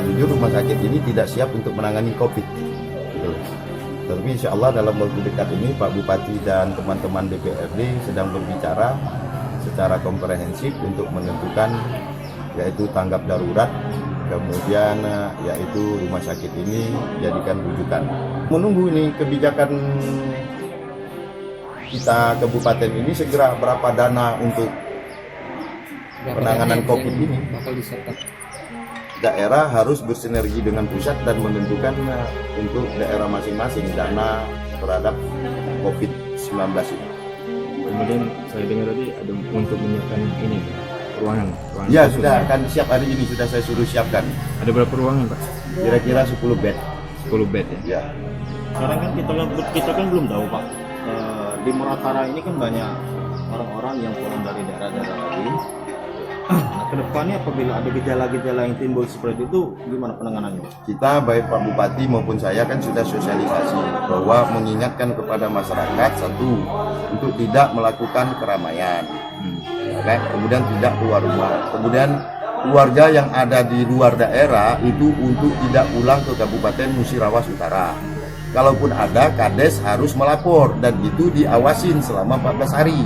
jujur rumah sakit ini tidak siap untuk menangani COVID. Gitu. Tapi insya Allah dalam waktu dekat ini Pak Bupati dan teman-teman DPRD sedang berbicara secara komprehensif untuk menentukan yaitu tanggap darurat, kemudian yaitu rumah sakit ini jadikan rujukan. Menunggu ini kebijakan kita kabupaten ini segera berapa dana untuk penanganan COVID ini. Bakal disertai. Daerah harus bersinergi dengan pusat dan menentukan untuk daerah masing-masing dana terhadap COVID-19 ini. Kemudian saya dengar tadi ada untuk menyiapkan ini ruangan Ya khusus. sudah akan siap hari ini, sudah saya suruh siapkan. Ada berapa ruangan Pak? Kira-kira 10 bed. 10 bed ya? Ya. Sekarang kan kita kan belum tahu Pak. Di Muratara ini kan banyak orang-orang yang pulang dari daerah-daerah lain. Nah, kedepannya apabila ada gejala-gejala yang timbul seperti itu, gimana penanganannya? Kita baik Pak Bupati maupun saya kan sudah sosialisasi bahwa mengingatkan kepada masyarakat satu untuk tidak melakukan keramaian, ya, kemudian tidak keluar rumah, kemudian keluarga yang ada di luar daerah itu untuk tidak pulang ke Kabupaten Musirawas Utara. Kalaupun ada, Kades harus melapor dan itu diawasin selama 14 hari.